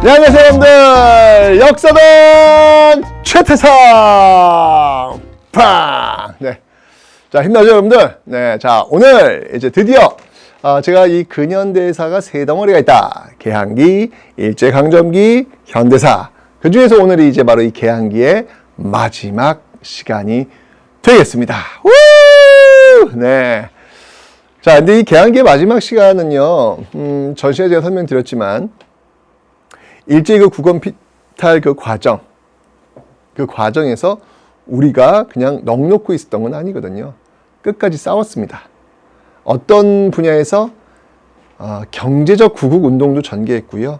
네, 안녕하세요 여러분들, 역사단 최태성 팡! 네, 자 힘나죠 여러분들? 네, 자 오늘 이제 드디어 제가 이 근현대사가 세 덩어리가 있다. 개항기, 일제강점기, 현대사. 그 중에서 오늘이 이제 바로 이 개항기의 마지막 시간이 되겠습니다. 우! 네. 자, 근데 이 개항기의 마지막 시간은요, 전 시간에 제가 설명드렸지만, 일제히 그 국원 피탈 그 과정에서 우리가 그냥 넋놓고 있었던 건 아니거든요. 끝까지 싸웠습니다. 어떤 분야에서 경제적 구국 운동도 전개했고요.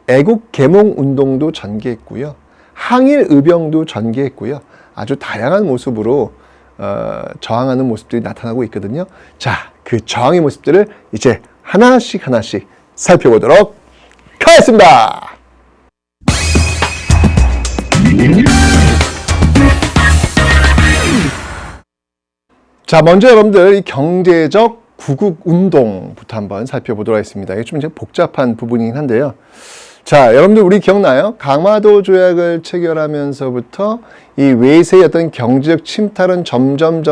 애국 계몽 운동도 전개했고요. 항일 의병도 전개했고요. 아주 다양한 모습으로 저항하는 모습들이 나타나고 있거든요. 자, 그 저항의 모습들을 이제 하나씩 살펴보도록 하겠습니다. 자, 먼저 여러분들 이 경제적 구국 운동부터 한번 살펴보도록 하겠습니다. 이게 좀 이제 복잡한 부분이긴 한데요. 자, 여러분들 우리 기억나요? 강화도 조약을 체결하면서부터 이 외세의 어떤 경제적 침탈은 점점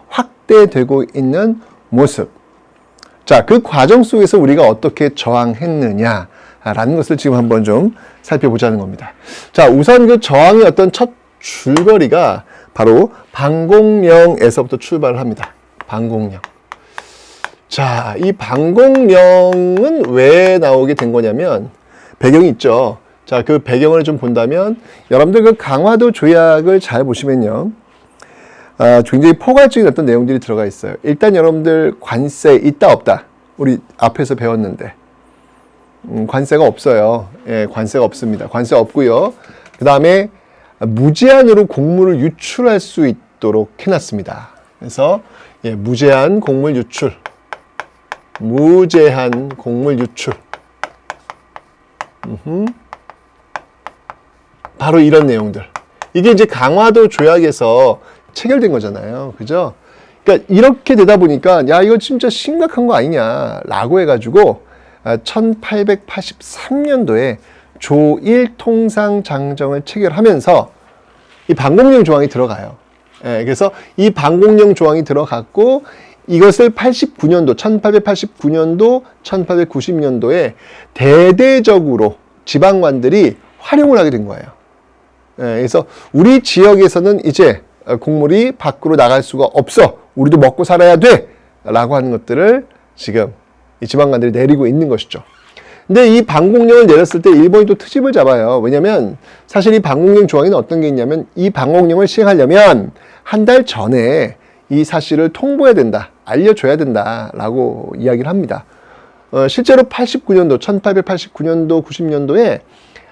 확대되고 있는 모습. 자, 그 과정 속에서 우리가 어떻게 저항했느냐라는 것을 지금 한번 좀 살펴보자는 겁니다. 자, 우선 그 저항의 어떤 첫 줄거리가 바로 방공령에서부터 출발을 합니다. 방공령. 자, 이 방공령은 왜 나오게 된 거냐면 배경이 있죠. 자, 그 배경을 좀 본다면 여러분들 그 강화도 조약을 잘 보시면요. 굉장히 포괄적인 어떤 내용들이 들어가 있어요. 일단 여러분들 관세 있다 없다. 우리 앞에서 배웠는데 관세가 없어요. 예, 관세가 없습니다. 관세 없고요. 그 다음에 무제한으로 곡물을 유출할 수 있도록 해놨습니다. 그래서 예, 무제한 곡물 유출. 바로 이런 내용들. 이게 이제 강화도 조약에서 체결된 거잖아요. 그죠? 그러니까 이렇게 되다 보니까 야, 이거 진짜 심각한 거 아니냐라고 해가지고 1883년도에 조일통상장정을 체결하면서 이 방공령 조항이 들어가요. 예, 그래서 이 방공령 조항이 들어갔고 이것을 1889년도, 1890년도에 대대적으로 지방관들이 활용을 하게 된 거예요. 예, 그래서 우리 지역에서는 이제 곡물이 밖으로 나갈 수가 없어. 우리도 먹고 살아야 돼. 라고 하는 것들을 지금 이 지방관들이 내리고 있는 것이죠. 근데 이 방공령을 내렸을 때 일본이 또 트집을 잡아요. 왜냐면 사실 이 방공령 조항에는 어떤 게 있냐면 이 방공령을 시행하려면 한 달 전에 이 사실을 통보해야 된다. 알려줘야 된다라고 이야기를 합니다. 실제로 1889년도, 90년도에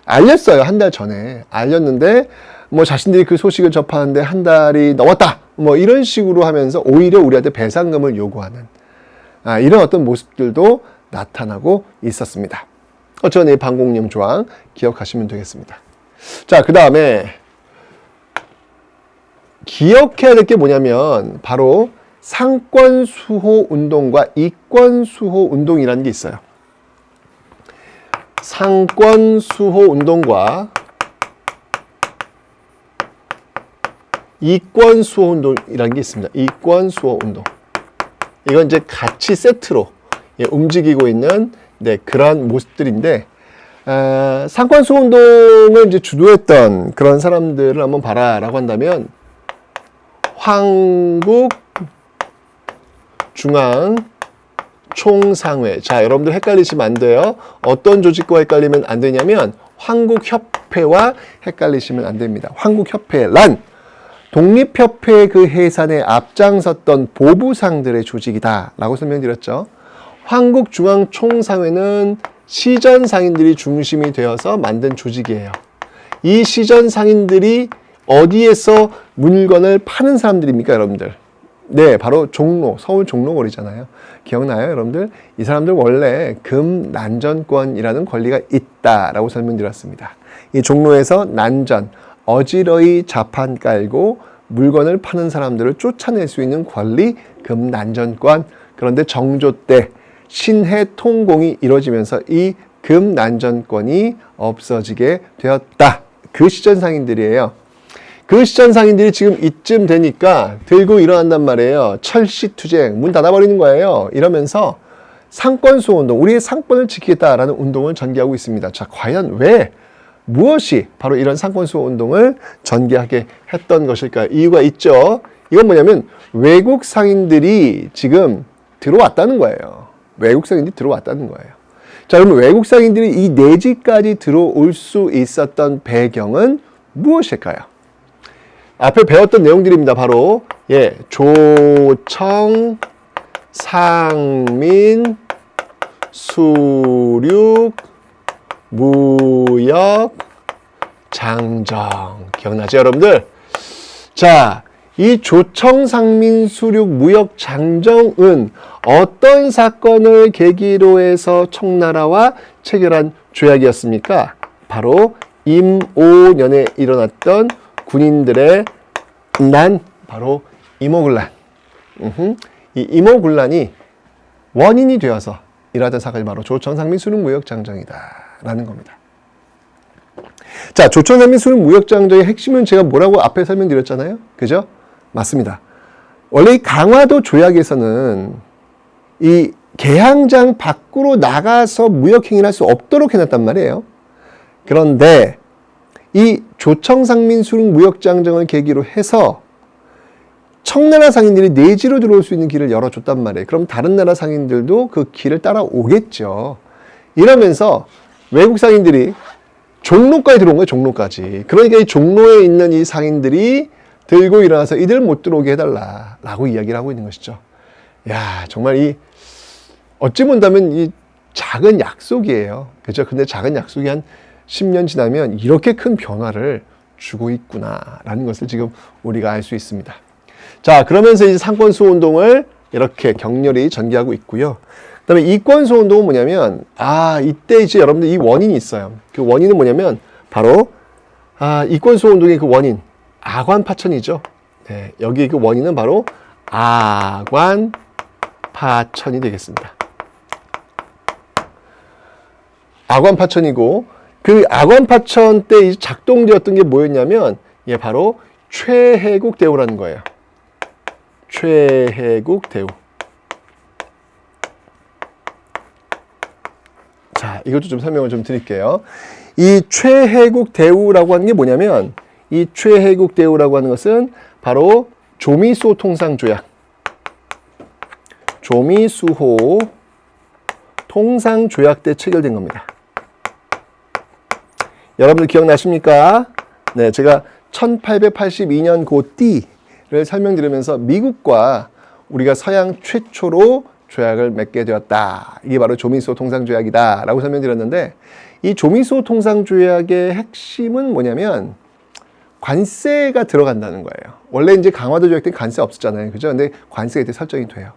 알렸어요. 한 달 전에. 알렸는데 뭐 자신들이 그 소식을 접하는데 한 달이 넘었다. 뭐 이런 식으로 하면서 오히려 우리한테 배상금을 요구하는 이런 어떤 모습들도 나타나고 있었습니다. 어쩌면 이 방공령 조항 기억하시면 되겠습니다. 자, 그 다음에 기억해야 될 게 뭐냐면 바로 상권수호 운동과 이권수호 운동이라는 게 있어요. 상권수호 운동과 이권수호 운동이라는 게 있습니다. 이권수호 운동. 이건 이제 같이 세트로 움직이고 있는 그런 모습들인데 상권수호 운동을 이제 주도했던 그런 사람들을 한번 봐라라고 한다면 한국중앙총상회. 자, 여러분들 헷갈리시면 안 돼요. 어떤 조직과 헷갈리면 안 되냐면 한국협회와 헷갈리시면 안 됩니다. 한국협회란 독립협회 그 해산에 앞장섰던 보부상들의 조직이다 라고 설명드렸죠. 한국중앙총상회는 시전상인들이 중심이 되어서 만든 조직이에요. 이 시전상인들이 어디에서 물건을 파는 사람들입니까, 여러분들? 네, 바로 종로, 서울 종로거리잖아요. 기억나요, 여러분들? 이 사람들 원래 금난전권이라는 권리가 있다라고 설명드렸습니다. 이 종로에서 난전, 어지러이 자판 깔고 물건을 파는 사람들을 쫓아낼 수 있는 권리, 금난전권. 그런데 정조 때 신해 통공이 이루어지면서 이 금난전권이 없어지게 되었다. 그 시절 상인들이에요. 그 시절 상인들이 지금 이쯤 되니까 들고 일어난단 말이에요. 철시투쟁, 문 닫아버리는 거예요. 이러면서 상권수호운동, 우리의 상권을 지키겠다라는 운동을 전개하고 있습니다. 자, 과연 왜, 무엇이 바로 이런 상권수호운동을 전개하게 했던 것일까요? 이유가 있죠. 이건 뭐냐면 외국 상인들이 지금 들어왔다는 거예요. 외국 상인들이 들어왔다는 거예요. 자, 그러면 외국 상인들이 이 내지까지 들어올 수 있었던 배경은 무엇일까요? 앞에 배웠던 내용들입니다. 바로 조청, 상민, 수륙, 무역, 장정. 기억나죠, 여러분들? 자, 이 조청, 상민, 수륙, 무역, 장정은 어떤 사건을 계기로 해서 청나라와 체결한 조약이었습니까? 바로 임오년에 일어났던 군인들의 난, 바로 임오군란. 이 임오군란이 원인이 되어서 일어났던 사건이 바로 조청상민 수륙무역장정이다 라는 겁니다. 자, 조청상민 수륙무역장정의 핵심은 제가 뭐라고 앞에 설명드렸잖아요. 그죠? 맞습니다. 원래 이 강화도 조약에서는 이 개항장 밖으로 나가서 무역행위를 할 수 없도록 해놨단 말이에요. 그런데 이 조청상민 수륙무역장정을 계기로 해서 청나라 상인들이 내지로 들어올 수 있는 길을 열어줬단 말이에요. 그럼 다른 나라 상인들도 그 길을 따라오겠죠. 이러면서 외국 상인들이 종로까지 들어온 거예요. 종로까지. 그러니까 이 종로에 있는 이 상인들이 들고 일어나서 이들 못 들어오게 해달라라고 이야기를 하고 있는 것이죠. 야, 정말 이 어찌 본다면 이 작은 약속이에요. 그죠? 근데 작은 약속이 한 10년 지나면 이렇게 큰 변화를 주고 있구나라는 것을 지금 우리가 알 수 있습니다. 자, 그러면서 이제 상권수호운동을 이렇게 격렬히 전개하고 있고요. 그 다음에 이권수호운동은 뭐냐면, 이때 이제 여러분들 이 원인이 있어요. 그 원인은 뭐냐면, 바로, 이권수호운동의 그 원인, 아관파천이죠. 네, 여기 그 원인은 바로 아관파천이 되겠습니다. 아관파천이고, 그 아관파천 때 작동되었던 게 뭐였냐면, 바로 최혜국 대우라는 거예요. 최혜국 대우. 자, 이것도 좀 설명을 좀 드릴게요. 이 최혜국 대우라고 하는 게 뭐냐면, 이 최혜국 대우라고 하는 것은 바로 조미수호 통상조약. 조미수호 통상조약 때 체결된 겁니다. 여러분들 기억나십니까? 네, 제가 1882년 그 띠를 설명드리면서 미국과 우리가 서양 최초로 조약을 맺게 되었다. 이게 바로 조미수호 통상조약이다 라고 설명드렸는데, 이 조미수호 통상조약의 핵심은 뭐냐면 관세가 들어간다는 거예요. 원래 이제 강화도 조약 때는 관세 없었잖아요. 그죠? 근데 관세가 이때 설정이 돼요.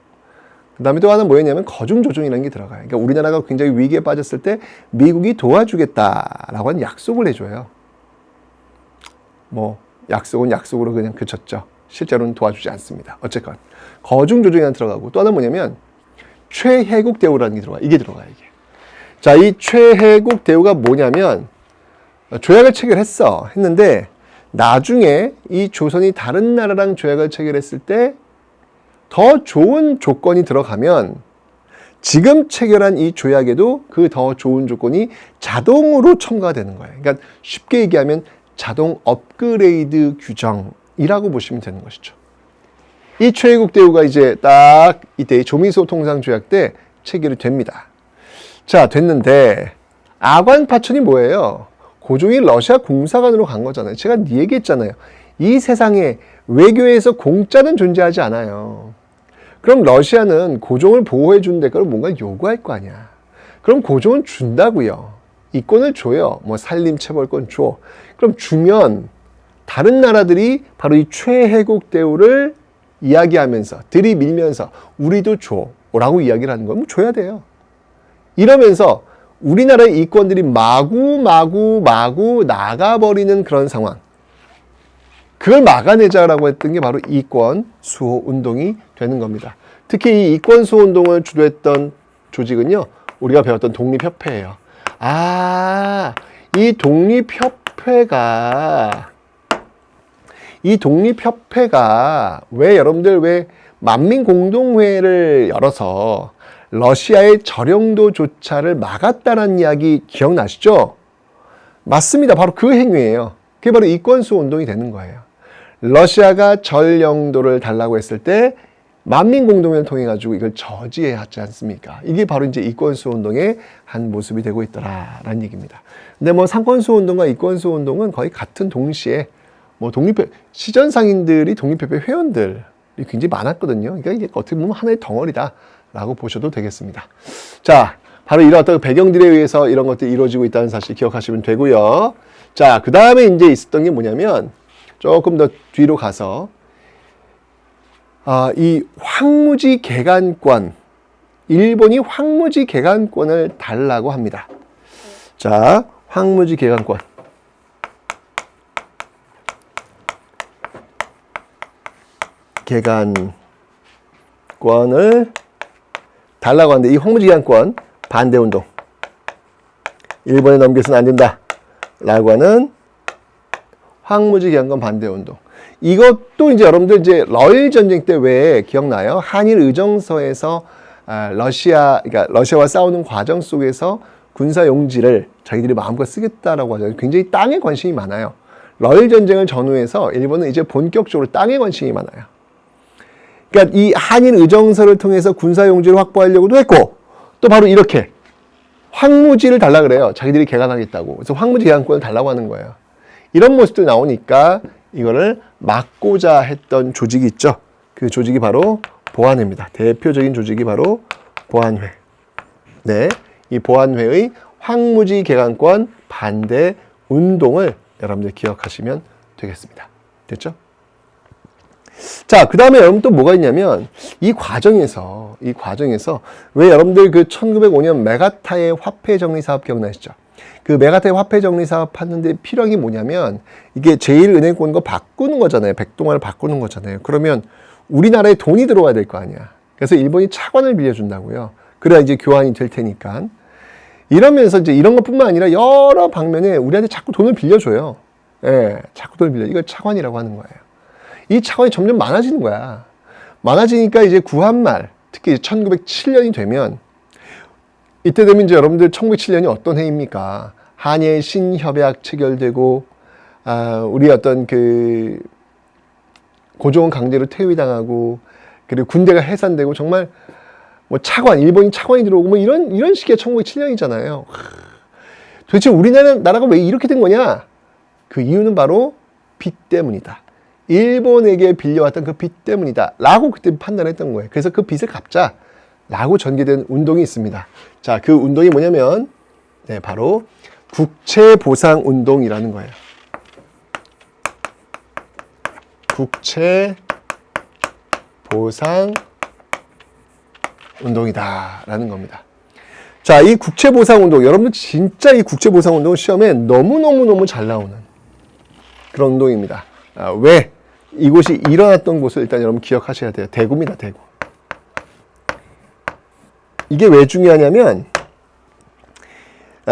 그 다음에 또 하나 뭐였냐면 거중조정이라는 게 들어가요. 그러니까 우리나라가 굉장히 위기에 빠졌을 때 미국이 도와주겠다라고 하는 약속을 해줘요. 뭐 약속은 약속으로 그냥 그쳤죠. 실제로는 도와주지 않습니다. 어쨌건 거중조정이 하나 들어가고, 또 하나 뭐냐면 최혜국 대우라는 게 들어가요. 이게 들어가요. 이게. 자, 이 최혜국 대우가 뭐냐면 조약을 했는데 나중에 이 조선이 다른 나라랑 조약을 체결했을 때 더 좋은 조건이 들어가면 지금 체결한 이 조약에도 그 더 좋은 조건이 자동으로 첨가가 되는 거예요. 그러니까 쉽게 얘기하면 자동 업그레이드 규정이라고 보시면 되는 것이죠. 이 최혜국 대우가 이제 딱 이때 조미수호 통상조약 때 체결이 됩니다. 자, 됐는데 아관파천이 뭐예요? 고종이 러시아 공사관으로 간 거잖아요. 제가 얘기했잖아요. 이 세상에 외교에서 공짜는 존재하지 않아요. 그럼 러시아는 고종을 보호해 준 대가로 뭔가 요구할 거 아니야. 그럼 고종은 준다고요. 이권을 줘요. 뭐 산림체벌권 줘. 그럼 주면 다른 나라들이 바로 이 최혜국 대우를 이야기하면서 들이밀면서 우리도 줘 라고 이야기를 하는 거면 줘야 돼요. 이러면서 우리나라의 이권들이 마구 나가버리는 그런 상황. 그걸 막아내자라고 했던 게 바로 이권 수호 운동이 되는 겁니다. 특히 이 이권 수호 운동을 주도했던 조직은요, 우리가 배웠던 독립협회예요. 이 독립협회가 왜 여러분들 왜 만민공동회를 열어서 러시아의 저령도조차를 막았다는 이야기 기억나시죠? 맞습니다. 바로 그 행위예요. 그게 바로 이권수호 운동이 되는 거예요. 러시아가 전령도를 달라고 했을 때 만민공동회를 통해 가지고 이걸 저지해야 하지 않습니까? 이게 바로 이제 이권수호 운동의 한 모습이 되고 있더라라는 얘기입니다. 근데 뭐 상권수호 운동과 이권수호 운동은 거의 같은 동시에 뭐 시전상인들이 독립협회 회원들이 굉장히 많았거든요. 그러니까 이게 어떻게 보면 하나의 덩어리다라고 보셔도 되겠습니다. 자, 바로 이런 어떤 배경들에 의해서 이런 것들이 이루어지고 있다는 사실 기억하시면 되고요. 자, 그 다음에 이제 있었던 게 뭐냐면 조금 더 뒤로 가서 이 황무지 개간권, 일본이 황무지 개간권을 달라고 합니다. 자, 황무지 개간권. 개간권을 달라고 하는데 이 황무지 개간권 반대운동, 일본에 넘겨서는 안 된다 라고 하는 황무지 개간권 반대운동. 이것도 이제 여러분들 이제 러일 전쟁 때 왜 기억나요? 한일 의정서에서 그러니까 러시아와 싸우는 과정 속에서 군사 용지를 자기들이 마음껏 쓰겠다라고 하잖아요. 굉장히 땅에 관심이 많아요. 러일 전쟁을 전후해서 일본은 이제 본격적으로 땅에 관심이 많아요. 그러니까 이 한일 의정서를 통해서 군사 용지를 확보하려고도 했고, 또 바로 이렇게 황무지를 달라 그래요. 자기들이 개간하겠다고. 그래서 황무지 개간권을 달라고 하는 거예요. 이런 모습들이 나오니까 이거를 막고자 했던 조직이 있죠. 그 조직이 바로 보안회입니다. 대표적인 조직이 바로 보안회. 네, 이 보안회의 황무지 개간권 반대 운동을 여러분들 기억하시면 되겠습니다. 됐죠? 자, 그 다음에 여러분 또 뭐가 있냐면 이 과정에서 왜 여러분들 그 1905년 메가타의 화폐 정리 사업 기억나시죠? 그 메가타의 화폐 정리 사업 하는데 필요한 게 뭐냐면 이게 제1은행권 거 바꾸는 거잖아요. 백동화를 바꾸는 거잖아요. 그러면 우리나라에 돈이 들어와야 될 거 아니야. 그래서 일본이 차관을 빌려준다고요. 그래야 이제 교환이 될 테니까. 이러면서 이제 이런 것뿐만 아니라 여러 방면에 우리한테 자꾸 돈을 빌려줘요. 예, 자꾸 돈을 빌려. 이걸 차관이라고 하는 거예요. 이 차관이 점점 많아지는 거야. 많아지니까 이제 구한말, 특히 1907년이 되면, 이때 되면 이제 여러분들 1907년이 어떤 해입니까? 한일 신협약 체결되고, 우리 어떤 그 고종은 강제로 퇴위당하고, 그리고 군대가 해산되고, 정말 뭐 차관, 일본이 차관이 들어오고 뭐 이런 식의 1907년이잖아요. 도대체 우리나라가 왜 이렇게 된 거냐? 그 이유는 바로 빚 때문이다. 일본에게 빌려왔던 그 빚 때문이다 라고 그때 판단했던 거예요. 그래서 그 빚을 갚자 라고 전개된 운동이 있습니다. 자, 그 운동이 뭐냐면 네, 바로 국채보상운동이라는 거예요. 국채보상운동이다 라는 겁니다. 자, 이 국채보상운동, 여러분들 진짜 이 국채보상운동 시험에 너무너무 잘 나오는 그런 운동입니다. 왜? 이곳이 일어났던 곳을 일단 여러분 기억하셔야 돼요. 대구입니다, 대구. 이게 왜 중요하냐면,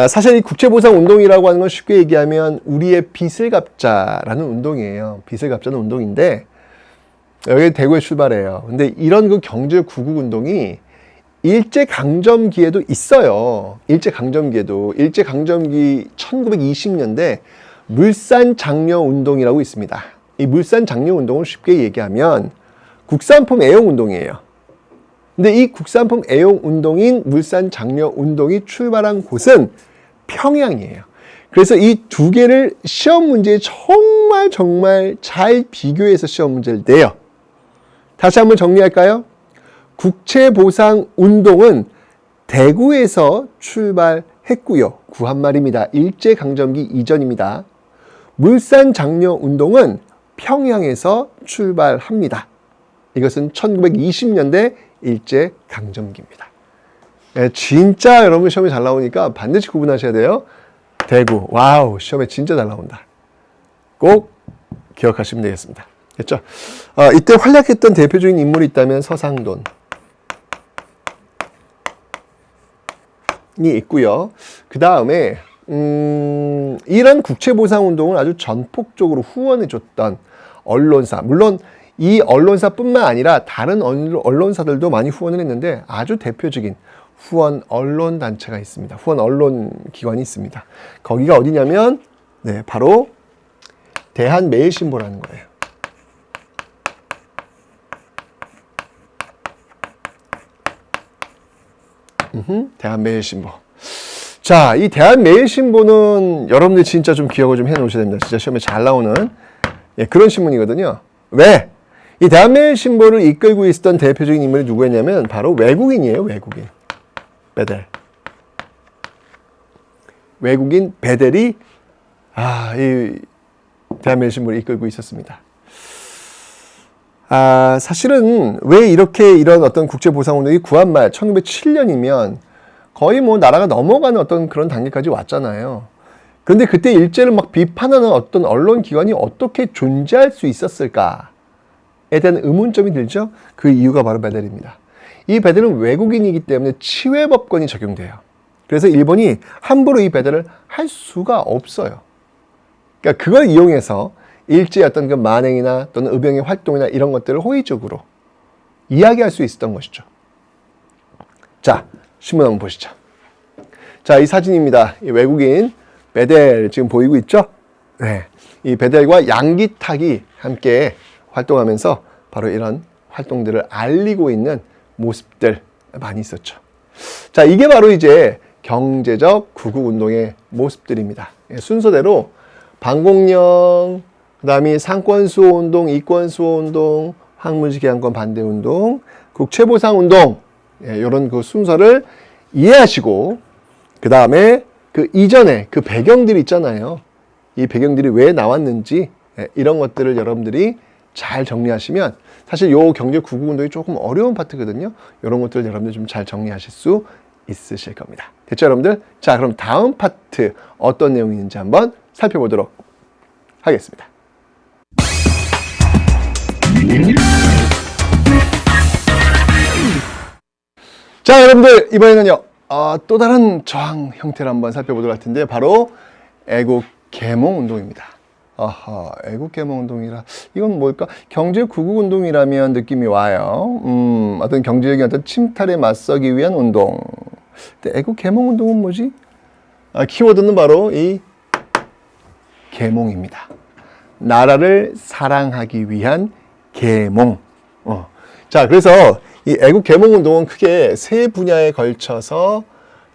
사실 이 국채보상운동이라고 하는 건 쉽게 얘기하면 우리의 빚을 갚자라는 운동이에요. 빚을 갚자는 운동인데, 여기 대구에 출발해요. 근데 이런 그 경제구국운동이 일제강점기에도 있어요. 일제강점기 1920년대 물산장려운동이라고 있습니다. 이 물산장려운동을 쉽게 얘기하면 국산품 애용운동이에요. 근데 이 국산품 애용운동인 물산장려운동이 출발한 곳은 평양이에요. 그래서 이 두 개를 시험 문제에 정말 잘 비교해서 시험 문제를 내요. 다시 한번 정리할까요? 국채보상운동은 대구에서 출발했고요. 구한말입니다. 일제강점기 이전입니다. 물산장려운동은 평양에서 출발합니다. 이것은 1920년대 일제강점기입니다. 네, 진짜 여러분 시험에 잘 나오니까 반드시 구분하셔야 돼요. 대구, 와우, 시험에 진짜 잘 나온다. 꼭 기억하시면 되겠습니다. 됐죠? 이때 활약했던 대표적인 인물이 있다면 서상돈이 있고요. 그 다음에 이런 국채보상운동을 아주 전폭적으로 후원해줬던 언론사, 물론 이 언론사뿐만 아니라 다른 언론사들도 많이 후원을 했는데 아주 대표적인 후원 언론 단체가 있습니다. 후원 언론 기관이 있습니다. 거기가 어디냐면 네, 바로 대한매일신보라는 거예요. 대한매일신보. 자, 이 대한매일신보는 여러분들 진짜 좀 기억을 좀 해놓으셔야 됩니다. 진짜 시험에 잘 나오는 그런 신문이거든요. 왜? 이 대한매일신보를 이끌고 있었던 대표적인 인물이 누구였냐면 바로 외국인이에요. 외국인. 베델. 외국인 베델이 이 대한매일신보를 이끌고 있었습니다. 사실은 왜 이런 어떤 국제보상운동이 구한말 1907년이면 거의 뭐 나라가 넘어가는 어떤 그런 단계까지 왔잖아요. 그런데 그때 일제를 막 비판하는 어떤 언론기관이 어떻게 존재할 수 있었을까에 대한 의문점이 들죠. 그 이유가 바로 베델입니다. 이 베델은 외국인이기 때문에 치외법권이 적용돼요. 그래서 일본이 함부로 이 베델을 할 수가 없어요. 그러니까 그걸 이용해서 일제의 어떤 그 만행이나 또는 의병의 활동이나 이런 것들을 호의적으로 이야기할 수 있었던 것이죠. 자, 신문 한번 보시죠. 자, 이 사진입니다. 이 외국인 베델 지금 보이고 있죠? 네. 이 베델과 양기탁이 함께 활동하면서 바로 이런 활동들을 알리고 있는 모습들 많이 있었죠. 자, 이게 바로 이제 경제적 구국운동의 모습들입니다. 순서대로 방공령, 그 다음에 상권수호운동, 이권수호운동, 황무지개항권 반대운동, 국채보상운동 이런 그 순서를 이해하시고 그 다음에 그 이전에 그 배경들이 있잖아요. 이 배경들이 왜 나왔는지 이런 것들을 여러분들이 잘 정리하시면 사실 요 경제 구국운동이 조금 어려운 파트거든요. 이런 것들을 여러분들 좀 잘 정리하실 수 있으실 겁니다. 됐죠, 여러분들? 자, 그럼 다음 파트 어떤 내용이 있는지 한번 살펴보도록 하겠습니다. 자, 여러분들 이번에는요 또 다른 저항 형태를 한번 살펴보도록 할 텐데 바로 애국 계몽 운동입니다. 애국 계몽 운동이라 이건 뭘까? 경제 구국 운동이라면 느낌이 와요. 어떤 경제적인 어떤 침탈에 맞서기 위한 운동. 근데 애국 계몽 운동은 뭐지? 키워드는 바로 이 계몽입니다. 나라를 사랑하기 위한 계몽. 자, 그래서 이 애국 계몽 운동은 크게 세 분야에 걸쳐서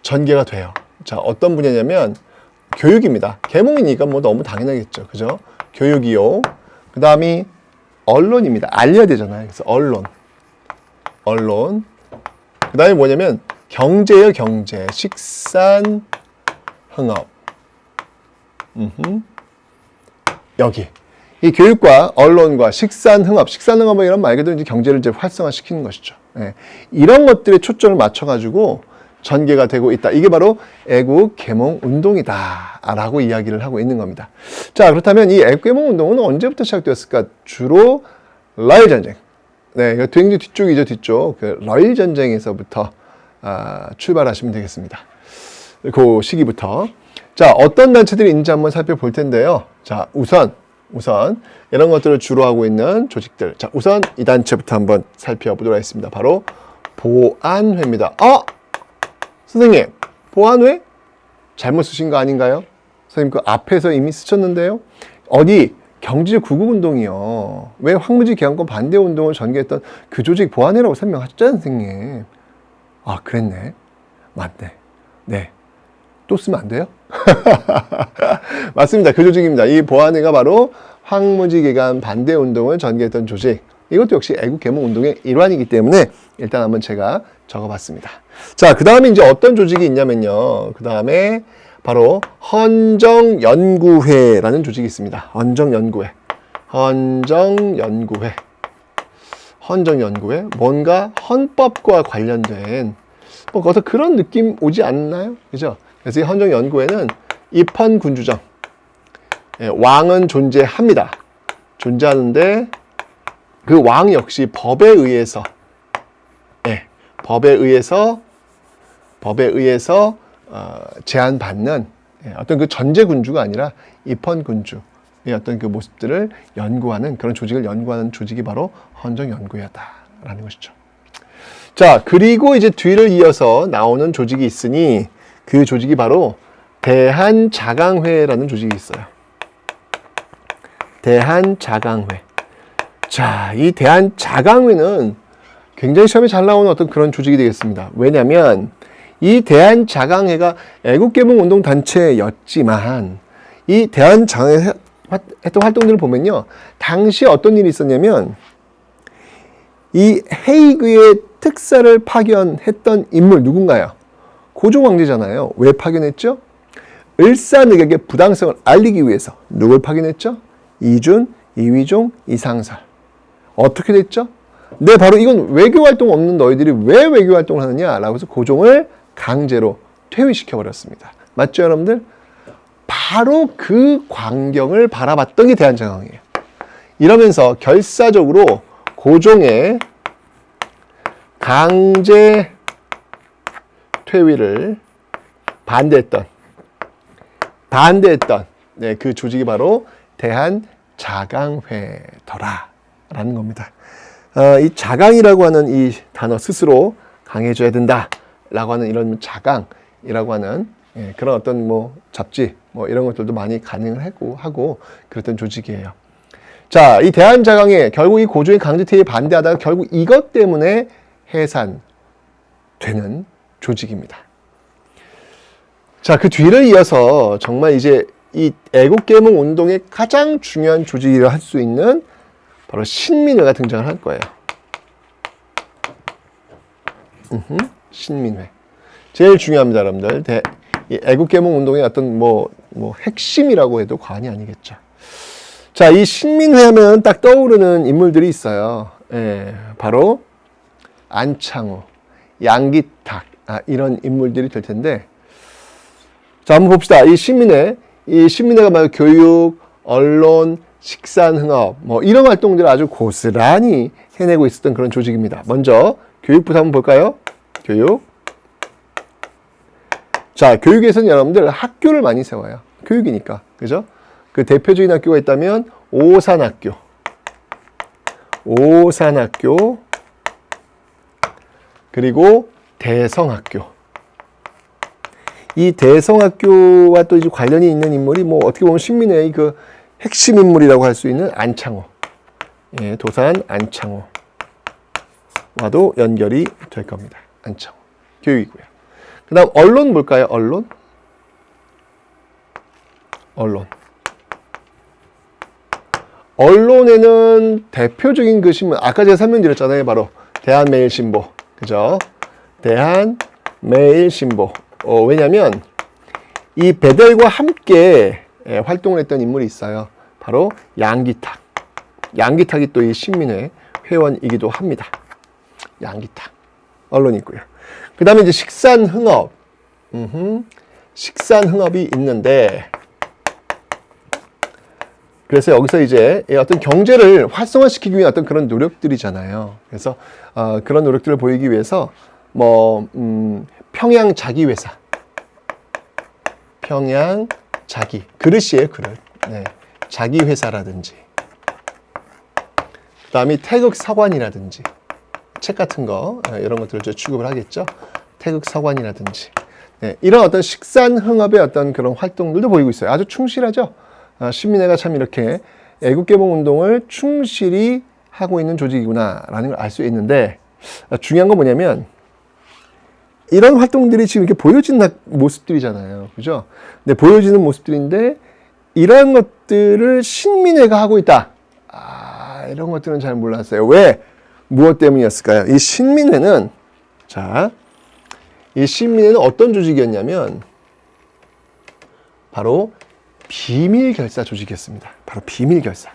전개가 돼요. 자, 어떤 분야냐면 교육입니다. 계몽이니까 뭐 너무 당연하겠죠. 그죠? 교육이요. 그 다음이 언론입니다. 알려야 되잖아요. 그래서 언론. 그 다음에 뭐냐면 경제예요. 경제. 식산, 흥업. 여기. 이 교육과 언론과 식산흥업은 이런 말 그대로 이제 경제를 이제 활성화시키는 것이죠. 네. 이런 것들에 초점을 맞춰가지고 전개가 되고 있다. 이게 바로 애국 계몽 운동이다라고 이야기를 하고 있는 겁니다. 자, 그렇다면 이 애국 계몽 운동은 언제부터 시작되었을까? 주로 러일 전쟁. 네, 굉장히 뒤쪽이죠, 뒤쪽. 그 러일 전쟁에서부터 출발하시면 되겠습니다. 그 시기부터. 자, 어떤 단체들이 있는지 한번 살펴볼 텐데요. 자, 우선 이런 것들을 주로 하고 있는 조직들. 자, 우선 이 단체부터 한번 살펴보도록 하겠습니다. 바로 보안회입니다. 선생님, 보안회? 잘못 쓰신 거 아닌가요? 선생님 그 앞에서 이미 쓰셨는데요. 어디 경제적 구국운동이요. 왜 황무지 개항권 반대운동을 전개했던 그 조직 보안회라고 설명하셨잖아요, 선생님. 그랬네. 맞네. 네. 또 쓰면 안 돼요? 맞습니다. 그 조직입니다. 이 보안회가 바로 황무지 개간 반대운동을 전개했던 조직. 이것도 역시 애국 계몽 운동의 일환이기 때문에 일단 한번 제가 적어봤습니다. 자, 그 다음에 이제 어떤 조직이 있냐면요. 그 다음에 바로 헌정연구회라는 조직이 있습니다. 헌정연구회. 뭔가 헌법과 관련된 어떤 그런 느낌 오지 않나요? 그죠? 그래서 이 헌정연구회는 입헌군주정, 왕은 존재합니다. 존재하는데 그 왕 역시 법에 의해서 제한받는 어떤 그 전제군주가 아니라 입헌군주의 어떤 그 모습들을 연구하는 그런 조직을 연구하는 조직이 바로 헌정연구회였다라는 것이죠. 자, 그리고 이제 뒤를 이어서 나오는 조직이 있으니 그 조직이 바로 대한자강회라는 조직이 있어요. 대한자강회. 자, 이 대한자강회는 굉장히 시험에 잘 나오는 어떤 그런 조직이 되겠습니다. 왜냐하면 이 대한자강회가 애국개몽운동 단체였지만 이 대한자강회 했던 활동들을 보면요, 당시 어떤 일이 있었냐면 이 헤이그의 특사를 파견했던 인물 누군가요? 고종 황제잖아요. 왜 파견했죠? 을사늑약의 부당성을 알리기 위해서. 누굴 파견했죠? 이준, 이휘종, 이상설. 어떻게 됐죠? 네, 바로 이건 외교활동 없는 너희들이 왜 외교활동을 하느냐 라고 해서 고종을 강제로 퇴위시켜버렸습니다. 맞죠, 여러분들? 바로 그 광경을 바라봤던 게 대한장강이에요. 이러면서 결사적으로 고종의 강제 퇴위를 반대했던 그 조직이 바로 대한자강회더라라는 겁니다. 이 자강이라고 하는 이 단어 스스로 강해져야 된다라고 하는 이런 자강이라고 하는 그런 어떤 뭐 잡지 뭐 이런 것들도 많이 가능을 하고 그랬던 조직이에요. 자, 이 대한자강회 결국 이 고종의 강제퇴위에 반대하다가 결국 이것 때문에 해산되는 조직입니다. 자, 그 뒤를 이어서 정말 이제 이 애국개몽 운동의 가장 중요한 조직이라 할 수 있는 바로 신민회가 등장을 할 거예요. 신민회. 제일 중요합니다, 여러분들. 이 애국개몽 운동의 어떤 뭐 핵심이라고 해도 과언이 아니겠죠. 자, 이 신민회 하면 딱 떠오르는 인물들이 있어요. 바로 안창호, 양기탁, 이런 인물들이 될 텐데, 자, 한번 봅시다. 이 신민회가 말 교육, 언론, 식산흥업, 뭐 이런 활동들을 아주 고스란히 해내고 있었던 그런 조직입니다. 먼저 교육부터 한번 볼까요? 교육. 자, 교육에서는 여러분들 학교를 많이 세워요. 교육이니까. 그죠? 그 대표적인 학교가 있다면 오산학교, 그리고 대성학교. 이 대성학교와 또 이제 관련이 있는 인물이 뭐 어떻게 보면 신민회의 그 핵심 인물이라고 할 수 있는 안창호. 도산 안창호와도 연결이 될 겁니다. 안창호. 교육이고요. 그 다음 언론 볼까요? 언론에는 대표적인 그 신문, 아까 제가 설명드렸잖아요. 바로 대한매일신보. 그죠? 대한매일신보. 왜냐면 이 베델과 함께 활동을 했던 인물이 있어요. 바로 양기탁. 양기탁이 또 이 신민회 회원이기도 합니다. 양기탁. 언론이 있고요. 그 다음에 이제 식산흥업. 식산흥업이 있는데, 그래서 여기서 이제 어떤 경제를 활성화시키기 위한 어떤 그런 노력들이잖아요. 그래서 그런 노력들을 보이기 위해서 평양 자기회사, 평양 자기 그릇이에요, 그릇. 네. 자기회사라든지, 그 다음에 태극사관이라든지 책 같은 거 이런 것들을 취급을 하겠죠. 태극사관이라든지 이런 어떤 식산흥업의 어떤 그런 활동들도 보이고 있어요. 아주 충실하죠. 신민회가 참 이렇게 애국개몽운동을 충실히 하고 있는 조직이구나라는 걸 알 수 있는데, 중요한 건 뭐냐면 이런 활동들이 지금 이렇게 보여지는 모습들이잖아요. 그죠? 근데 보여지는 모습들인데 이런 것들을 신민회가 하고 있다. 이런 것들은 잘 몰랐어요. 왜? 무엇 때문이었을까요? 이 신민회는 어떤 조직이었냐면 바로 비밀결사 조직이었습니다. 바로 비밀결사.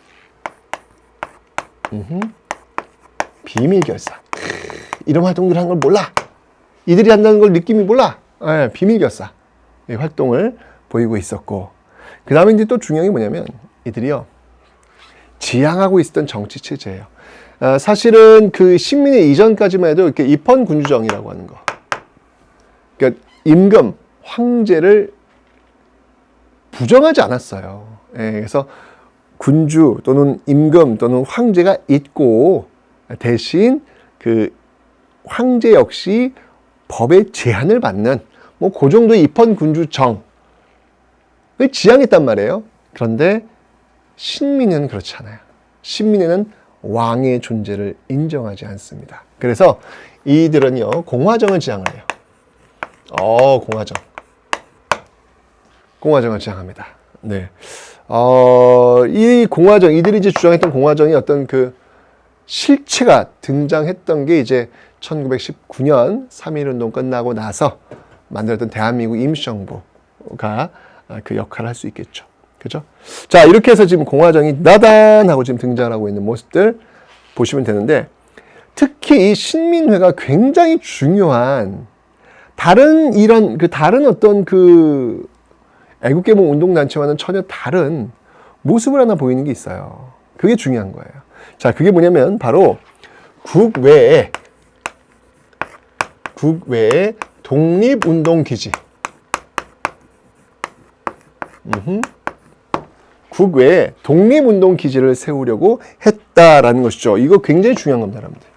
비밀결사. 이런 활동들을 하는 걸 몰라. 이들이 한다는 걸 느낌이 몰라. 비밀결사. 이 활동을 보이고 있었고, 그 다음에 이제 또 중요한 게 뭐냐면 이들이요, 지향하고 있었던 정치 체제예요. 사실은 그 식민의 이전까지만 해도 이렇게 입헌군주정이라고 하는 거. 그러니까 임금, 황제를 부정하지 않았어요. 예, 그래서 군주 또는 임금 또는 황제가 있고 대신 그 황제 역시 법의 제한을 받는 뭐 그 정도의 입헌군주정을 지향했단 말이에요. 그런데 신민회는 그렇지 않아요. 신민회는 왕의 존재를 인정하지 않습니다. 그래서 이들은요 공화정을 지향을 해요. 공화정을 지향합니다. 네. 이 공화정, 이들이 이제 주장했던 공화정이 어떤 그 실체가 등장했던 게 이제 1919년 3.1운동 끝나고 나서 만들었던 대한민국 임시정부가 그 역할을 할 수 있겠죠. 그죠? 자, 이렇게 해서 지금 공화정이 나단하고 지금 등장하고 있는 모습들 보시면 되는데, 특히 이 신민회가 굉장히 중요한 다른 어떤 그 애국개몽 운동단체와는 전혀 다른 모습을 하나 보이는 게 있어요. 그게 중요한 거예요. 자, 그게 뭐냐면 바로 국외에 독립운동기지. 국외에 독립운동기지를 세우려고 했다라는 것이죠. 이거 굉장히 중요한 겁니다, 여러분들.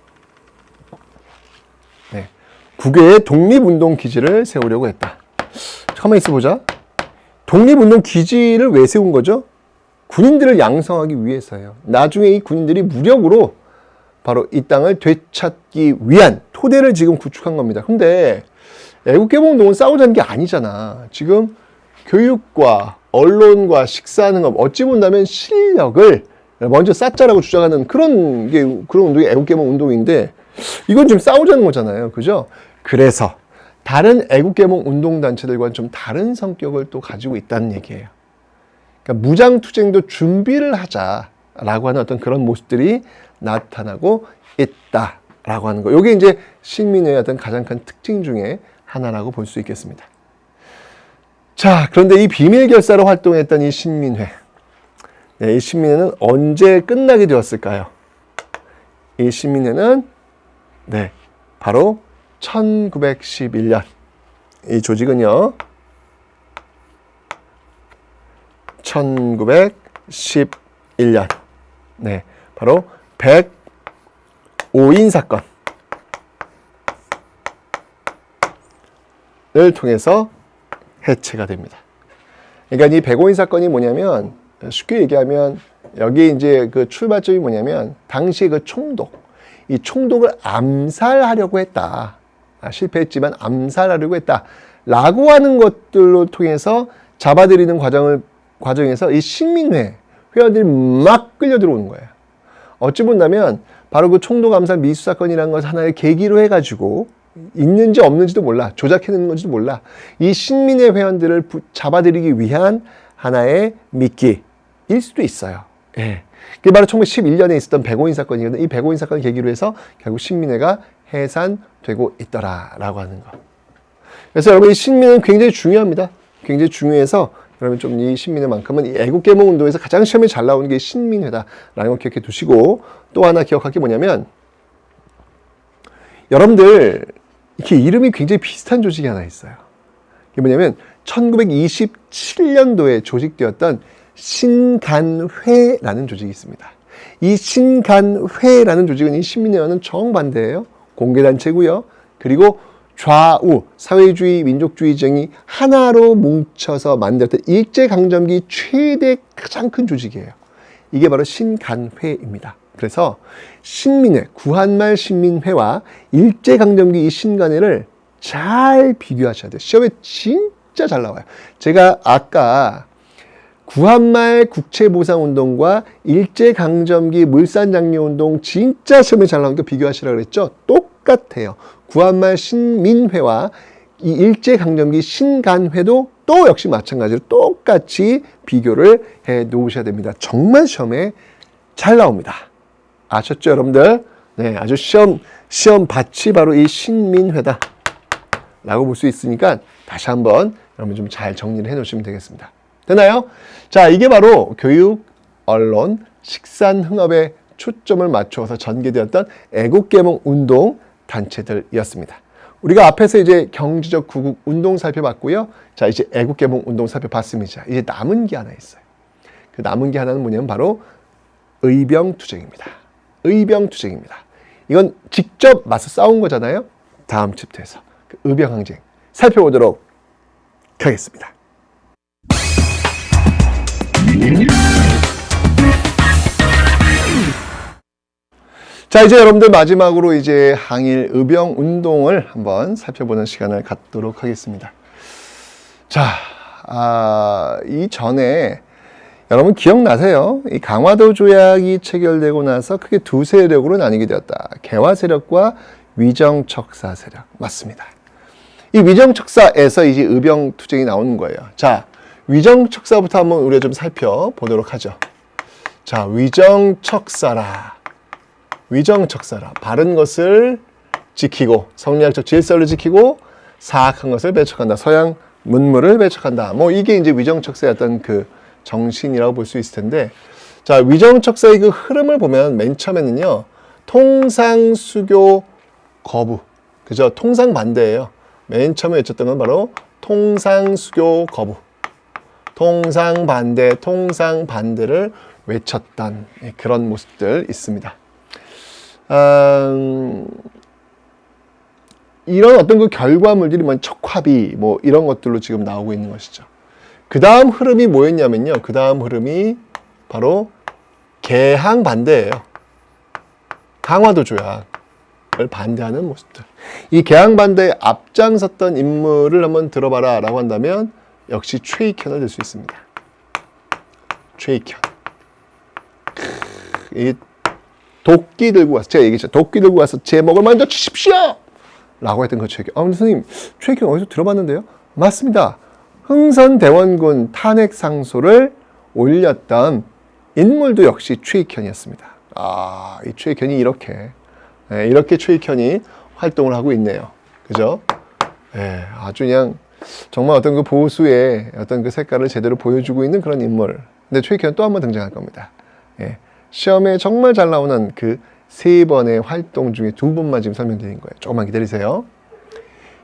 네. 국외에 독립운동기지를 세우려고 했다. 가만히 있어보자. 독립운동기지를 왜 세운 거죠? 군인들을 양성하기 위해서예요. 나중에 이 군인들이 무력으로 바로 이 땅을 되찾기 위한 토대를 지금 구축한 겁니다. 근데 애국개몽운동은 싸우자는 게 아니잖아. 지금 교육과 언론과 식사하는 것, 어찌 본다면 실력을 먼저 쌓자라고 주장하는 그런 운동이 애국개몽운동인데, 이건 지금 싸우자는 거잖아요. 그죠? 그래서 다른 애국개몽 운동단체들과는 좀 다른 성격을 또 가지고 있다는 얘기예요. 그러니까 무장투쟁도 준비를 하자라고 하는 어떤 그런 모습들이 나타나고 있다라고 하는 거. 이게 이제 신민회의 어떤 가장 큰 특징 중에 하나라고 볼 수 있겠습니다. 자, 그런데 이 비밀결사로 활동했던 이 신민회. 네, 이 신민회는 언제 끝나게 되었을까요? 이 신민회는 네, 바로 1911년. 이 조직은요, 1911년. 네, 바로 105인 사건을 통해서 해체가 됩니다. 그러니까 이 105인 사건이 뭐냐면, 쉽게 얘기하면 여기 이제 그 출발점이 뭐냐면, 당시 그 이 총독을 암살하려고 했다. 실패했지만 암살하려고 했다라고 하는 것들로 통해서 잡아들이는 과정에서 이 신민회 회원들이 막 끌려 들어오는 거예요. 어찌 본다면 바로 그 총독 암살 미수 사건이라는 것을 하나의 계기로 해가지고, 있는지 없는지도 몰라, 조작해내는 건지도 몰라, 이 신민회 회원들을 잡아들이기 위한 하나의 미끼일 수도 있어요. 예. 그게 바로 1911년에 있었던 105인 사건이거든요. 이 105인 사건을 계기로 해서 결국 신민회가 해산되고 있더라라고 하는 거. 그래서 여러분, 이 신민회는 굉장히 중요합니다. 굉장히 중요해서 여러분 좀 이 신민회만큼은 이 애국개몽 운동에서 가장 시험에 잘 나오는 게 신민회다라는 걸 기억해 두시고, 또 하나 기억할 게 뭐냐면, 여러분들 이렇게 이름이 굉장히 비슷한 조직이 하나 있어요. 이게 뭐냐면 1927년도에 조직되었던 신간회라는 조직이 있습니다. 이 신간회라는 조직은 이 신민회와는 정반대예요. 공개단체고요. 그리고 좌우 사회주의 민족주의정이 하나로 뭉쳐서 만들었던 일제강점기 최대 가장 큰 조직이에요. 이게 바로 신간회입니다. 그래서 신민회, 구한말 신민회와 일제강점기 이 신간회를 잘 비교하셔야 돼요. 시험에 진짜 잘 나와요. 제가 아까 구한말 국채보상운동과 일제강점기 물산장려운동 진짜 시험에 잘 나오니까 비교하시라고 그랬죠? 똑같아요. 구한말 신민회와 이 일제강점기 신간회도 또 역시 마찬가지로 똑같이 비교를 해 놓으셔야 됩니다. 정말 시험에 잘 나옵니다. 아셨죠, 여러분들? 네, 아주 시험 밭이 바로 이 신민회다 라고 볼 수 있으니까 다시 한번 여러분 좀 잘 정리를 해 놓으시면 되겠습니다. 되나요? 자, 이게 바로 교육, 언론, 식산흥업에 초점을 맞추어서 전개되었던 애국개몽 운동 단체들이었습니다. 우리가 앞에서 이제 경제적 구국 운동 살펴봤고요. 자, 이제 애국개몽 운동 살펴봤습니다. 이제 남은 게 하나 있어요. 그 남은 게 하나는 뭐냐면 바로 의병투쟁입니다. 의병투쟁입니다. 이건 직접 맞서 싸운 거잖아요. 다음 챕터에서 그 의병항쟁 살펴보도록 하겠습니다. 자, 이제 여러분들 마지막으로 이제 항일 의병 운동을 한번 살펴보는 시간을 갖도록 하겠습니다. 자, 이전에 여러분 기억나세요? 이 강화도 조약이 체결되고 나서 크게 두 세력으로 나뉘게 되었다. 개화 세력과 위정척사 세력. 맞습니다. 이 위정척사에서 이제 의병 투쟁이 나오는 거예요. 자, 위정척사부터 한번 우리가 좀 살펴보도록 하죠. 자, 위정척사라. 바른 것을 지키고 성리학적 질서를 지키고 사악한 것을 배척한다. 서양 문물을 배척한다. 뭐 이게 이제 위정척사였던 그 정신이라고 볼 수 있을 텐데, 자, 위정척사의 그 흐름을 보면 맨 처음에는요, 통상수교 거부, 그죠? 통상 반대예요. 맨 처음에 외쳤던 건 바로 통상수교 거부, 통상 반대를 외쳤던 그런 모습들 있습니다. 이런 어떤 그 결과물들이 뭐 척화비 뭐 이런 것들로 지금 나오고 있는 것이죠. 그 다음 흐름이 뭐였냐면요. 그 다음 흐름이 바로 개항 반대예요. 강화도 조약을 반대하는 모습들. 이 개항 반대에 앞장섰던 인물을 한번 들어봐라 라고 한다면 역시 최익현을 들 수 있습니다. 최익현. 이 도끼 들고 와서, 제가 얘기했죠. 도끼 들고 와서 제 목을 먼저 치십시오! 라고 했던 그 최익현. 근데 선생님, 최익현 어디서 들어봤는데요? 맞습니다. 흥선대원군 탄핵 상소를 올렸던 인물도 역시 최익현이었습니다. 이 최익현이 이렇게 최익현이 활동을 하고 있네요. 그죠? 아주 그냥 정말 어떤 그 보수의 어떤 그 색깔을 제대로 보여주고 있는 그런 인물. 근데 최익현은 또 한 번 등장할 겁니다. 시험에 정말 잘 나오는 그 3번의 활동 중에 2번만 지금 설명드린 거예요. 조금만 기다리세요.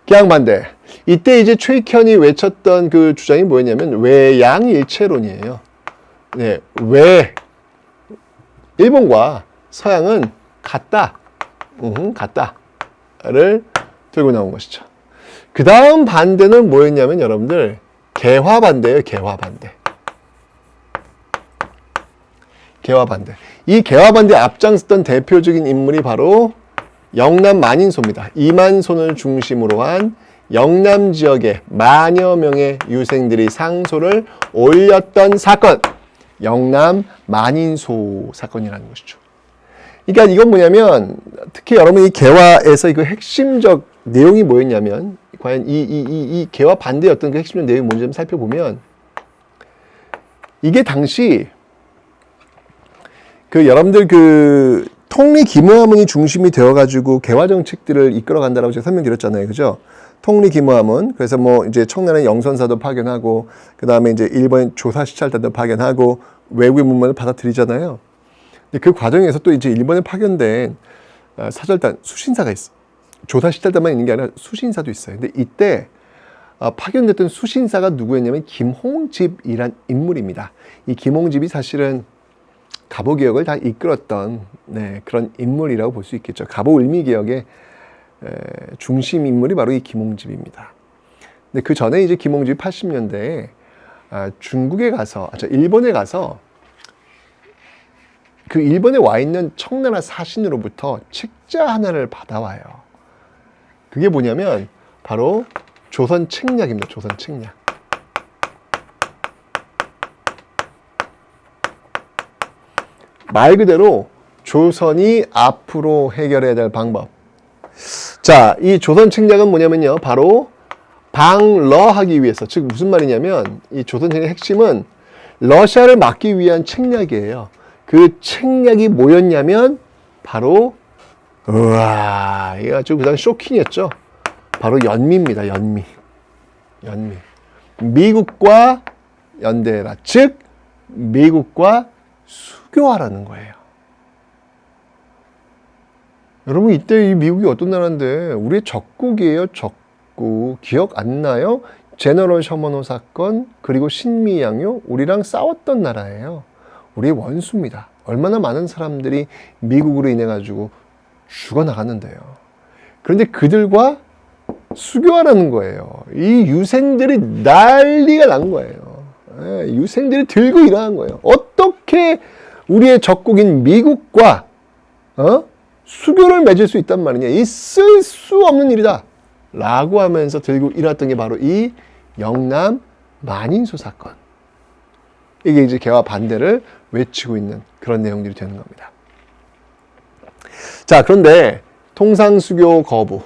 개항반대. 이때 이제 최익현이 외쳤던 그 주장이 뭐였냐면 외양일체론이에요. 네, 일본과 서양은 같다를 들고 나온 것이죠. 그 다음 반대는 뭐였냐면 여러분들 개화반대예요. 개화반대. 이 개화반대에 앞장섰던 대표적인 인물이 바로 영남 만인소입니다. 이만손을 중심으로 한 영남 지역의 만여 명의 유생들이 상소를 올렸던 사건, 영남 만인소 사건이라는 것이죠. 그러니까 이건 뭐냐면 특히 여러분 이 개화에서 그 핵심적 내용이 뭐였냐면 과연 이 개화 반대였던 그 핵심적 내용이 뭔지 좀 살펴보면 이게 당시 그 여러분들 그 통리 기무하문이 중심이 되어가지고 개화 정책들을 이끌어간다라고 제가 설명드렸잖아요, 그죠? 통리 기무하문. 그래서 뭐 이제 청나라의 영선사도 파견하고, 그 다음에 이제 일본 조사 시찰단도 파견하고, 외국의 문물을 받아들이잖아요. 근데 그 과정에서 또 이제 일본에 파견된 사절단 수신사가 있어. 조사 시찰단만 있는 게 아니라 수신사도 있어요. 근데 이때 파견됐던 수신사가 누구였냐면 김홍집이란 인물입니다. 이 김홍집이 사실은 갑오개혁을 다 이끌었던 그런 인물이라고 볼 수 있겠죠. 갑오을미개혁의 중심 인물이 바로 이 김홍집입니다. 근데 그 전에 이제 김홍집이 80년대에 일본에 가서 그 일본에 와 있는 청나라 사신으로부터 책자 하나를 받아와요. 그게 뭐냐면 바로 조선 책략입니다. 조선 책략. 말 그대로 조선이 앞으로 해결해야 될 방법. 자, 이 조선 책략은 뭐냐면요. 바로 방러하기 위해서, 즉 무슨 말이냐면 이 조선 책략의 핵심은 러시아를 막기 위한 책략이에요. 그 책략이 뭐였냐면 바로 우와, 이게 아주 그냥 쇼킹이었죠. 바로 연미입니다. 연미. 미국과 연대해라. 즉 미국과 수교하라는 거예요. 여러분, 이때 이 미국이 어떤 나라인데 우리의 적국이에요. 적국. 기억 안 나요? 제너럴 셔먼호 사건, 그리고 신미양요, 우리랑 싸웠던 나라예요. 우리의 원수입니다. 얼마나 많은 사람들이 미국으로 인해 가지고 죽어나갔는데요. 그런데 그들과 수교하라는 거예요. 이 유생들이 난리가 난 거예요. 유생들이 들고 일어난 거예요. 어떻게 우리의 적국인 미국과 수교를 맺을 수 있단 말이냐. 있을 수 없는 일이다 라고 하면서 들고 일어났던 게 바로 이 영남 만인소 사건. 이게 이제 개화 반대를 외치고 있는 그런 내용들이 되는 겁니다. 자, 그런데 통상수교 거부,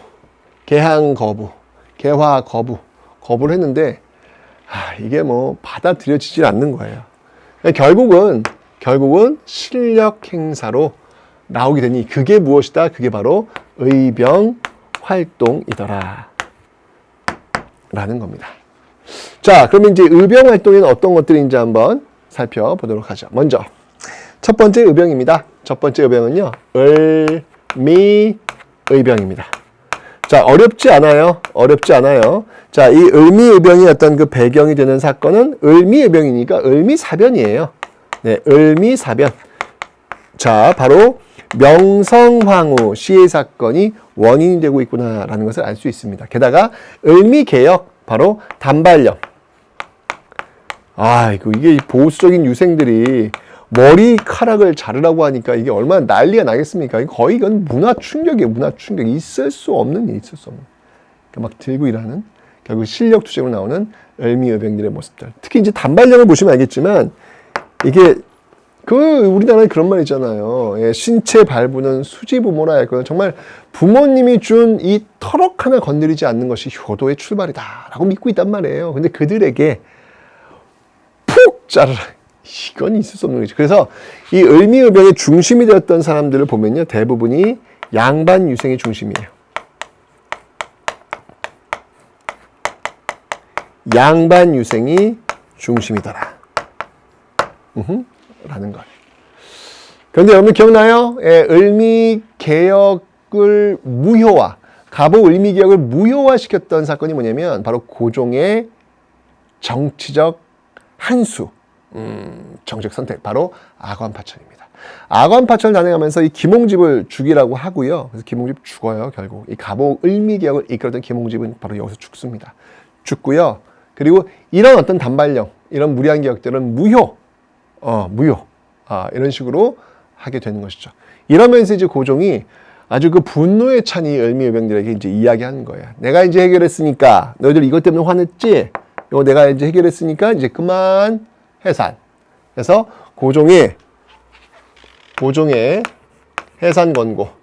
개항 거부, 개화 거부, 거부를 했는데 이게 뭐 받아들여지질 않는 거예요. 결국은 실력 행사로 나오게 되니 그게 무엇이다? 그게 바로 의병 활동이더라 라는 겁니다. 자, 그러면 이제 의병 활동에는 어떤 것들인지 한번 살펴보도록 하죠. 먼저 첫 번째 의병입니다. 첫 번째 의병은요, 을미의병입니다. 자, 어렵지 않아요. 자, 이 을미의병이 어떤 그 배경이 되는 사건은 을미의병이니까 을미사변이에요. 네, 을미사변. 자, 바로 명성황후 시해 사건이 원인이 되고 있구나라는 것을 알 수 있습니다. 게다가 을미개혁, 바로 단발령. 이게 보수적인 유생들이 머리카락을 자르라고 하니까 이게 얼마나 난리가 나겠습니까? 거의 이건 문화 충격이에요. 문화 충격. 있을 수 없는 일, 있을 수 없는. 그러니까 막 들고 일하는, 결국 실력 투쟁으로 나오는 을미의병들의 모습들. 특히 이제 단발령을 보시면 알겠지만 이게 우리나라에 그런 말 있잖아요. 신체 발부는 수지부모라 했거든요. 정말 부모님이 준 이 터럭 하나 건드리지 않는 것이 효도의 출발이다라고 믿고 있단 말이에요. 근데 그들에게 푹 자르라. 이건 있을 수 없는 거죠. 그래서 이 을미의병의 중심이 되었던 사람들을 보면요, 대부분이 양반 유생의 중심이에요. 양반 유생이 중심이더라. 라는 것. 그런데 여러분 기억나요? 을미개혁을 무효화, 갑오 을미개혁을 무효화시켰던 사건이 뭐냐면 바로 고종의 정치적 한수, 정책 선택, 바로 아관파천입니다. 아관파천을 단행하면서 이 김홍집을 죽이라고 하고요. 그래서 김홍집 죽어요. 결국 이 갑오 을미개혁을 이끌었던 김홍집은 바로 여기서 죽습니다. 죽고요. 그리고 이런 어떤 단발령, 이런 무리한 개혁들은 무효, 이런 식으로 하게 되는 것이죠. 이러면서 이제 고종이 아주 그 분노에 찬 이 을미의병들에게 이제 이야기하는 거예요. 내가 이제 해결했으니까, 너희들 이것 때문에 화냈지? 이거 내가 이제 해결했으니까 이제 그만 해산. 그래서 고종의 해산 권고가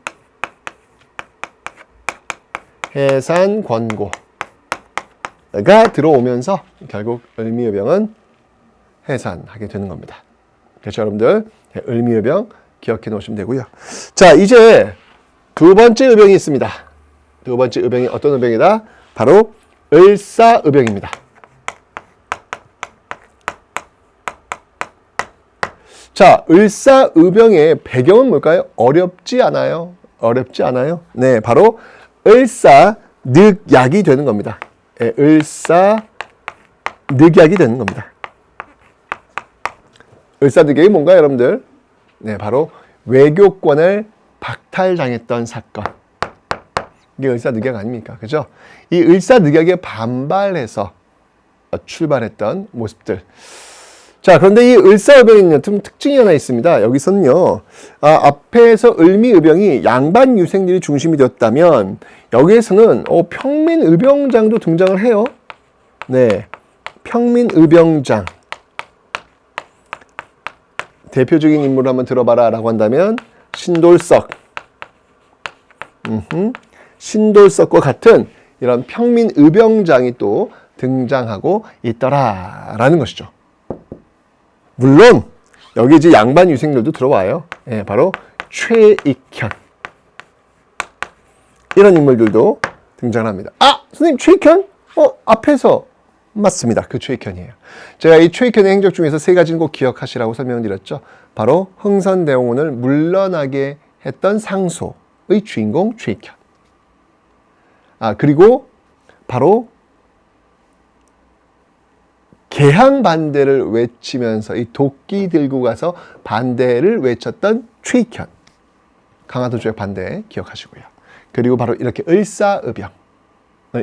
들어오면서 결국 을미의병은 해산하게 되는 겁니다. 그래서 여러분들 을미의병 기억해 놓으시면 되고요. 자, 이제 두 번째 의병이 있습니다. 두 번째 의병이 어떤 의병이다? 바로 을사의병입니다. 자, 을사의병의 배경은 뭘까요? 어렵지 않아요. 네, 바로 을사늑약이 되는 겁니다. 네, 을사늑약이 되는 겁니다. 을사늑약이 뭔가요, 여러분들? 네, 바로 외교권을 박탈당했던 사건. 이게 을사늑약 아닙니까? 그죠? 이 을사늑약에 반발해서 출발했던 모습들. 자, 그런데 이 을사의병에는 특징이 하나 있습니다. 여기서는요, 앞에서 을미의병이 양반 유생들이 중심이 되었다면, 여기에서는 평민의병장도 등장을 해요. 네, 평민의병장. 대표적인 인물을 한번 들어봐라 라고 한다면 신돌석, 신돌석과 같은 이런 평민의병장이 또 등장하고 있더라라는 것이죠. 물론 여기 이제 양반 유생들도 들어와요. 예, 바로 최익현, 이런 인물들도 등장합니다. 선생님, 최익현? 앞에서 맞습니다. 그 최익현이에요. 제가 이 최익현의 행적 중에서 세 가지는 꼭 기억하시라고 설명을 드렸죠. 바로 흥선대원군을 물러나게 했던 상소의 주인공 최익현. 그리고 바로 개항 반대를 외치면서 이 도끼 들고 가서 반대를 외쳤던 최익현. 강화도 조약 반대 기억하시고요. 그리고 바로 이렇게 을사의병을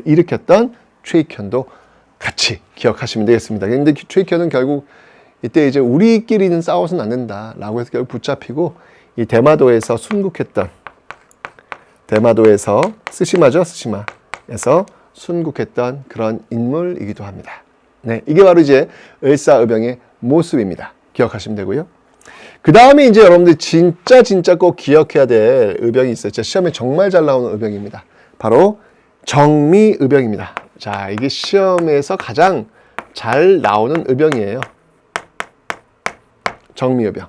일으켰던 최익현도 같이 기억하시면 되겠습니다. 그런데 최익현은 결국 이때 이제 우리끼리는 싸워서는 안 된다라고 해서 결국 붙잡히고 이 대마도에서 순국했던 대마도에서 스시마죠, 스시마에서 순국했던 그런 인물이기도 합니다. 네, 이게 바로 이제 을사의병의 모습입니다. 기억하시면 되고요. 그 다음에 이제 여러분들 진짜 꼭 기억해야 될 의병이 있어요. 진짜 시험에 정말 잘 나오는 의병입니다. 바로 정미의병입니다. 자, 이게 시험에서 가장 잘 나오는 의병이에요. 정미의병.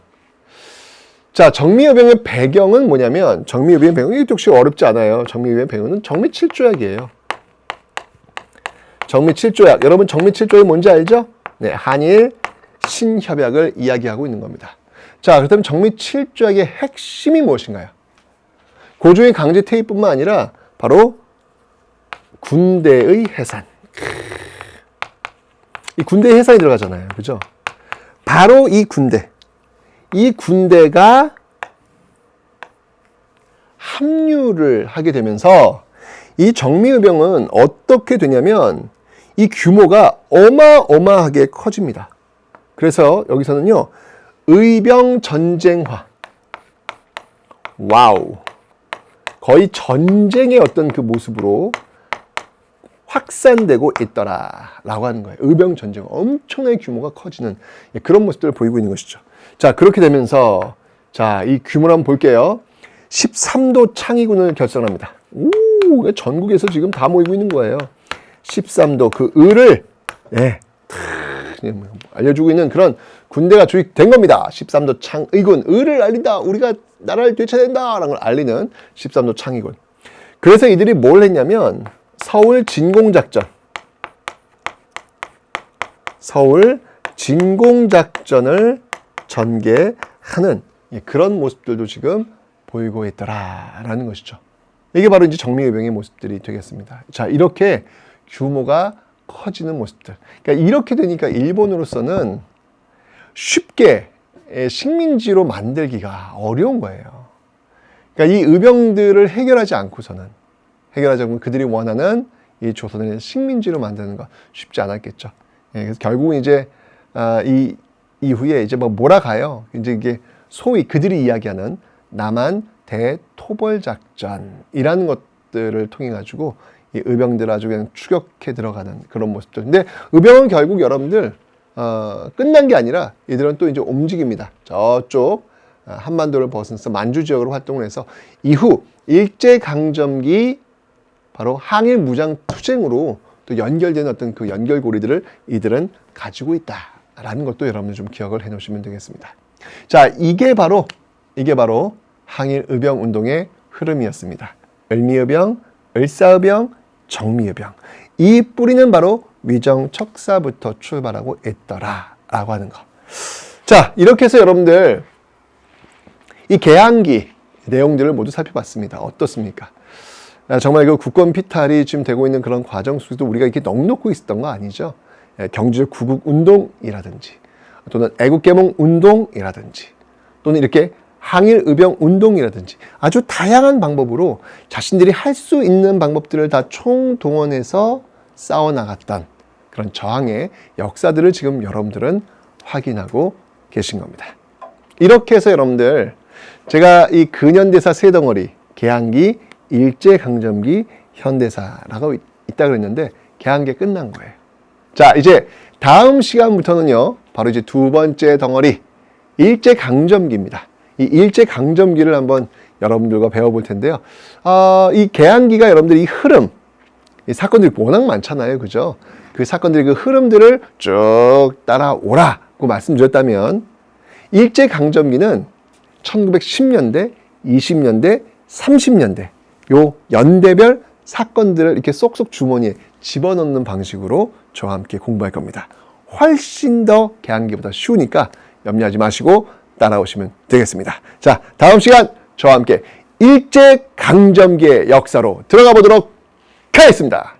자, 정미의병의 배경은 뭐냐면, 정미의병의 배경이 역시 어렵지 않아요. 정미의병의 배경은 정미 7조약이에요. 정미 7조약. 여러분 정미 7조약이 뭔지 알죠? 네, 한일 신협약을 이야기하고 있는 겁니다. 자, 그렇다면 정미 7조약의 핵심이 무엇인가요? 고종의 강제 퇴위뿐만 아니라 바로 군대의 해산. 이 군대의 해산이 들어가잖아요. 그죠? 바로 이 군대가 합류를 하게 되면서 이 정미의병은 어떻게 되냐면 이 규모가 어마어마하게 커집니다. 그래서 여기서는요, 의병 전쟁화. 와우. 거의 전쟁의 어떤 그 모습으로 확산되고 있더라라고 하는 거예요. 의병 전쟁, 엄청나게 규모가 커지는 그런 모습들을 보이고 있는 것이죠. 자, 그렇게 되면서 자, 이 규모를 한번 볼게요. 13도 창의군을 결성합니다. 오, 전국에서 지금 다 모이고 있는 거예요. 13도 그 을을 알려주고 있는 그런 군대가 조직된 겁니다. 13도 창의군, 을을 알린다. 우리가 나라를 되찾는다 라는 걸 알리는 13도 창의군. 그래서 이들이 뭘 했냐면 서울 진공작전을 전개하는 그런 모습들도 지금 보이고 있더라라는 것이죠. 이게 바로 이제 정미의병의 모습들이 되겠습니다. 자, 이렇게 규모가 커지는 모습들. 그러니까 이렇게 되니까 일본으로서는 쉽게 식민지로 만들기가 어려운 거예요. 그러니까 이 의병들을 해결하지 않고서는 그들이 원하는 이 조선을 식민지로 만드는 거 쉽지 않았겠죠. 그래서 결국은 이제 이 이후에 이제 뭐 몰아가요. 이제 이게 소위 그들이 이야기하는 남한 대토벌작전이라는 것들을 통해 가지고 이 의병들 아주 그냥 추격해 들어가는 그런 모습들. 근데 의병은 결국 여러분들 끝난 게 아니라 이들은 또 이제 움직입니다. 저쪽 한반도를 벗어나서 만주 지역으로 활동을 해서 이후 일제강점기 바로 항일 무장 투쟁으로 또 연결되는 어떤 그 연결고리들을 이들은 가지고 있다라는 것도 여러분들 좀 기억을 해 놓으시면 되겠습니다. 자, 이게 바로 항일 의병 운동의 흐름이었습니다. 을미의병, 을사의병, 정미의병. 이 뿌리는 바로 위정척사부터 출발하고 있더라라고 하는 거. 자, 이렇게 해서 여러분들 이 개항기 내용들을 모두 살펴봤습니다. 어떻습니까? 정말 그 국권 피탈이 지금 되고 있는 그런 과정 속에도 우리가 이렇게 넋놓고 있었던 거 아니죠? 경주적 구국운동이라든지 또는 애국개몽운동이라든지 또는 이렇게 항일의병운동이라든지 아주 다양한 방법으로 자신들이 할 수 있는 방법들을 다 총동원해서 싸워나갔던 그런 저항의 역사들을 지금 여러분들은 확인하고 계신 겁니다. 이렇게 해서 여러분들 제가 이 근현대사 세 덩어리 개항기, 일제강점기, 현대사라고 있다 그랬는데 개항기 끝난 거예요. 자, 이제 다음 시간부터는요 바로 이제 두 번째 덩어리 일제강점기입니다. 이 일제강점기를 한번 여러분들과 배워볼 텐데요. 이 개항기가 여러분들 이 흐름, 이 사건들이 워낙 많잖아요. 그죠? 그 사건들의 그 흐름들을 쭉 따라오라고 말씀드렸다면 일제강점기는 1910년대, 20년대, 30년대 요 연대별 사건들을 이렇게 쏙쏙 주머니에 집어넣는 방식으로 저와 함께 공부할 겁니다. 훨씬 더 개항기보다 쉬우니까 염려하지 마시고 따라오시면 되겠습니다. 자, 다음 시간 저와 함께 일제강점기의 역사로 들어가 보도록 하겠습니다.